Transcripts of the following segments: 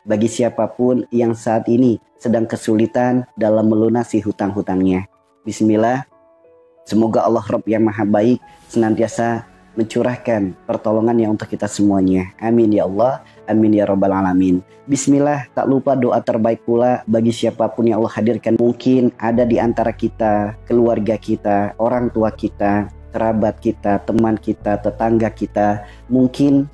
bagi siapapun yang saat ini sedang kesulitan dalam melunasi hutang-hutangnya. Bismillah, semoga Allah Rabb yang Maha Baik senantiasa mencurahkan pertolongannya untuk kita semuanya. Amin ya Allah, amin ya Rabbal Alamin. Bismillah, tak lupa doa terbaik pula bagi siapapun yang Allah hadirkan. Mungkin ada di antara kita, keluarga kita, orang tua kita, kerabat kita, teman kita, tetangga kita. Mungkin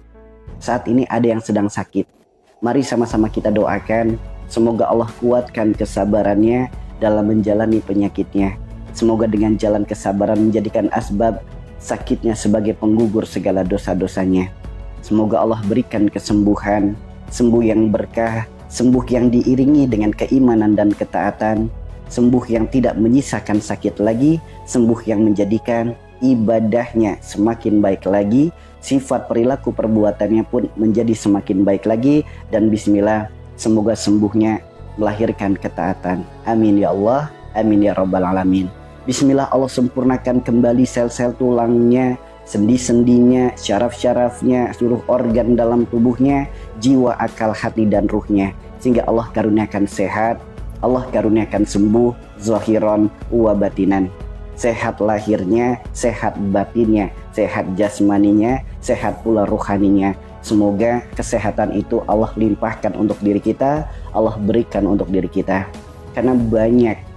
saat ini ada yang sedang sakit. Mari sama-sama kita doakan, semoga Allah kuatkan kesabarannya dalam menjalani penyakitnya. Semoga dengan jalan kesabaran menjadikan asbab sakitnya sebagai penggugur segala dosa-dosanya. Semoga Allah berikan kesembuhan, sembuh yang berkah, sembuh yang diiringi dengan keimanan dan ketaatan, sembuh yang tidak menyisakan sakit lagi, sembuh yang menjadikan ibadahnya semakin baik lagi, sifat perilaku perbuatannya pun menjadi semakin baik lagi, dan bismillah, semoga sembuhnya melahirkan ketaatan. Amin ya Allah, amin ya Rabbal Alamin. Bismillah, Allah sempurnakan kembali sel-sel tulangnya, sendi-sendinya, syaraf-syarafnya, seluruh organ dalam tubuhnya, jiwa, akal, hati, dan ruhnya. Sehingga Allah karuniakan sehat, Allah karuniakan sembuh, zahiran wa batinan. Sehat lahirnya, sehat batinnya, sehat jasmaninya, sehat pula ruhaninya. Semoga kesehatan itu Allah limpahkan untuk diri kita, Allah berikan untuk diri kita. Karena banyak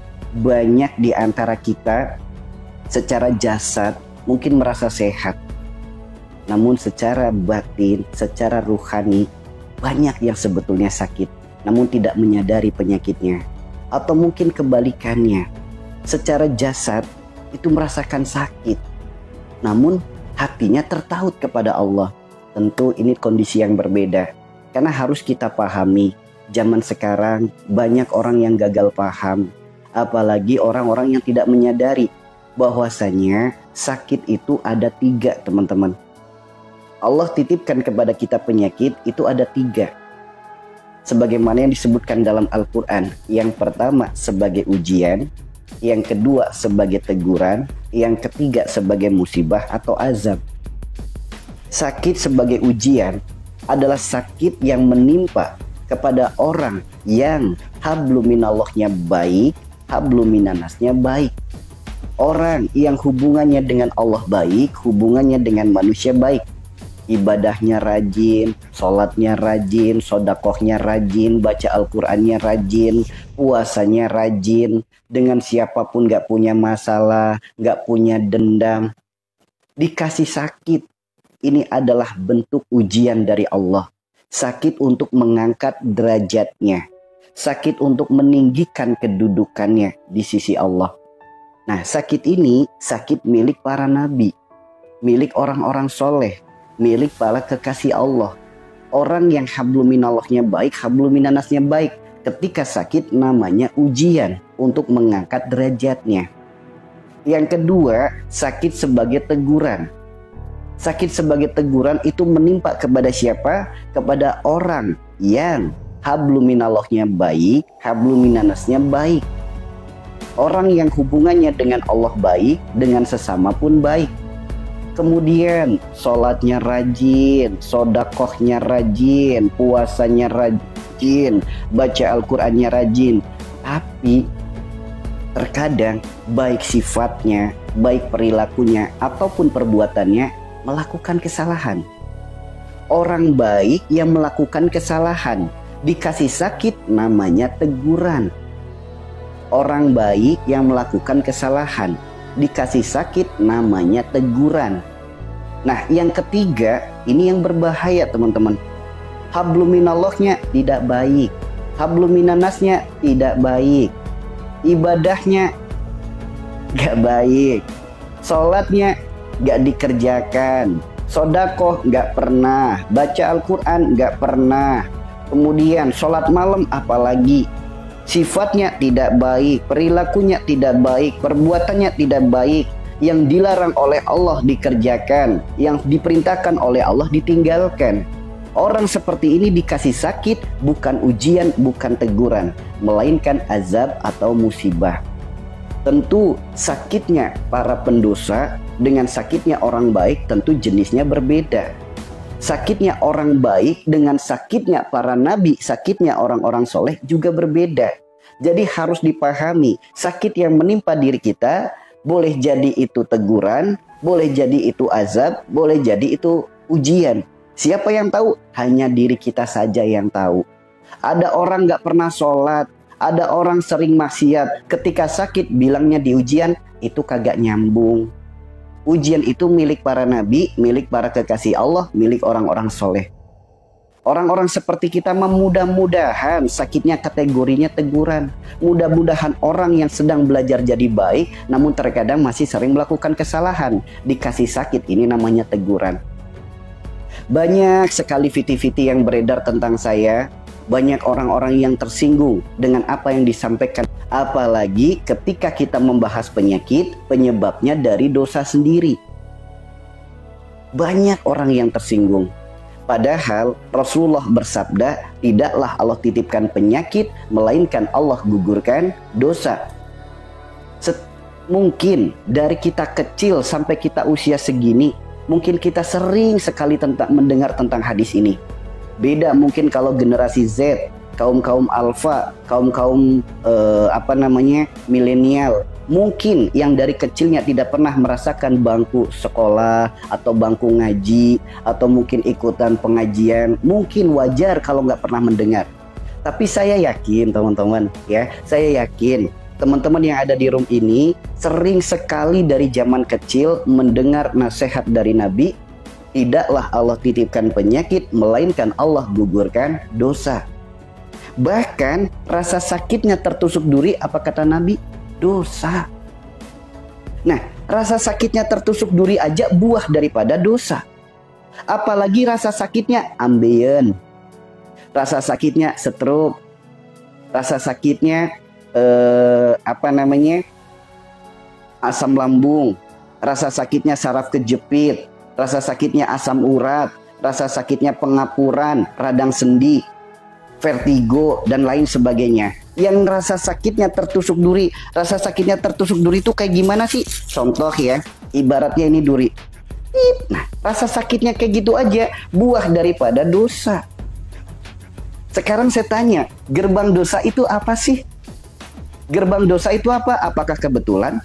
di antara kita secara jasad mungkin merasa sehat, namun secara batin, secara ruhani banyak yang sebetulnya sakit, namun tidak menyadari penyakitnya. Atau mungkin kebalikannya, secara jasad itu merasakan sakit, namun hatinya tertaut kepada Allah. Tentu ini kondisi yang berbeda, karena harus kita pahami, zaman sekarang banyak orang yang gagal paham, apalagi orang-orang yang tidak menyadari bahwasanya sakit itu ada 3, teman-teman. Allah titipkan kepada kita penyakit itu ada 3, sebagaimana yang disebutkan dalam Al-Quran. Yang pertama sebagai ujian, yang kedua sebagai teguran, yang ketiga sebagai musibah atau azab. Sakit sebagai ujian adalah sakit yang menimpa kepada orang yang habluminallahnya baik, habluminanasnya baik. Orang yang hubungannya dengan Allah baik, hubungannya dengan manusia baik, ibadahnya rajin, sholatnya rajin, sodakohnya rajin, baca Al-Qurannya rajin, puasanya rajin, dengan siapapun gak punya masalah, gak punya dendam. Dikasih sakit, ini adalah bentuk ujian dari Allah. Sakit untuk mengangkat derajatnya, sakit untuk meninggikan kedudukannya di sisi Allah. Nah, sakit ini sakit milik para nabi, milik orang-orang soleh, milik para kekasih Allah. Orang yang habluminallahnya baik, habluminanasnya baik, ketika sakit namanya ujian untuk mengangkat derajatnya. Yang kedua, sakit sebagai teguran. Sakit sebagai teguran itu menimpa kepada siapa? Kepada orang yang habluminallahnya baik, habluminanasnya baik. Orang yang hubungannya dengan Allah baik, dengan sesama pun baik. Kemudian sholatnya rajin, sodakohnya rajin, puasanya rajin, baca Al-Qurannya rajin. Tapi terkadang baik sifatnya, baik perilakunya, ataupun perbuatannya melakukan kesalahan. Orang baik yang melakukan kesalahan dikasih sakit namanya teguran. Orang baik yang melakukan kesalahan dikasih sakit namanya teguran. Nah, yang ketiga ini yang berbahaya, teman-teman. Habluminallahnya tidak baik, habluminanasnya tidak baik, ibadahnya gak baik, sholatnya gak dikerjakan, sodakoh gak pernah, baca Al-Quran gak pernah, kemudian sholat malam apalagi, sifatnya tidak baik, perilakunya tidak baik, perbuatannya tidak baik, yang dilarang oleh Allah dikerjakan, yang diperintahkan oleh Allah ditinggalkan. Orang seperti ini dikasih sakit bukan ujian, bukan teguran, melainkan azab atau musibah. Tentu sakitnya para pendosa dengan sakitnya orang baik tentu jenisnya berbeda. Sakitnya orang baik dengan sakitnya para nabi, sakitnya orang-orang soleh juga berbeda. Jadi harus dipahami, sakit yang menimpa diri kita boleh jadi itu teguran, boleh jadi itu azab, boleh jadi itu ujian. Siapa yang tahu? Hanya diri kita saja yang tahu. Ada orang gak pernah sholat, ada orang sering maksiat, ketika sakit bilangnya di ujian, itu kagak nyambung. Ujian itu milik para nabi, milik para kekasih Allah, milik orang-orang soleh. Orang-orang seperti kita mudah-mudahan sakitnya kategorinya teguran. Mudah-mudahan orang yang sedang belajar jadi baik, namun terkadang masih sering melakukan kesalahan, dikasih sakit, ini namanya teguran. Banyak sekali viti-viti yang beredar tentang saya. Banyak orang-orang yang tersinggung dengan apa yang disampaikan. Apalagi ketika kita membahas penyakit, penyebabnya dari dosa sendiri. Banyak orang yang tersinggung. Padahal Rasulullah bersabda, tidaklah Allah titipkan penyakit, melainkan Allah gugurkan dosa. Mungkin dari kita kecil sampai kita usia segini, mungkin kita sering sekali mendengar tentang hadis ini. Beda mungkin kalau generasi Z, kaum-kaum alfa, kaum-kaum milenial. Mungkin yang dari kecilnya tidak pernah merasakan bangku sekolah atau bangku ngaji atau mungkin ikutan pengajian. Mungkin wajar kalau nggak pernah mendengar. Tapi saya yakin teman-teman ya, saya yakin teman-teman yang ada di room ini sering sekali dari zaman kecil mendengar nasihat dari Nabi. Tidaklah Allah titipkan penyakit, melainkan Allah gugurkan dosa. Bahkan rasa sakitnya tertusuk duri, apa kata Nabi? Dosa. Nah, rasa sakitnya tertusuk duri aja buah daripada dosa. Apalagi rasa sakitnya ambeien, rasa sakitnya stroke, rasa sakitnya asam lambung, rasa sakitnya saraf kejepit, rasa sakitnya asam urat, rasa sakitnya pengapuran, radang sendi, vertigo, dan lain sebagainya. Yang rasa sakitnya tertusuk duri. Rasa sakitnya tertusuk duri itu kayak gimana sih? Contoh ya, ibaratnya ini duri. Nah, rasa sakitnya kayak gitu aja, buah daripada dosa. Sekarang saya tanya, gerbang dosa itu apa sih? Gerbang dosa itu apa? Apakah kebetulan?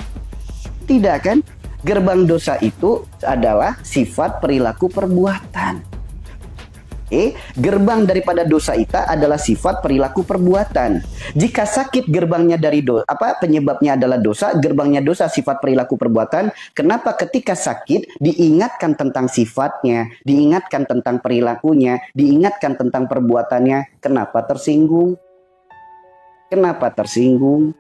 Tidak kan? Gerbang dosa itu adalah sifat perilaku perbuatan. Gerbang daripada dosa itu adalah sifat perilaku perbuatan. Jika sakit gerbangnya dari penyebabnya adalah dosa, gerbangnya dosa sifat perilaku perbuatan. Kenapa ketika sakit diingatkan tentang sifatnya, diingatkan tentang perilakunya, diingatkan tentang perbuatannya? Kenapa tersinggung? Kenapa tersinggung?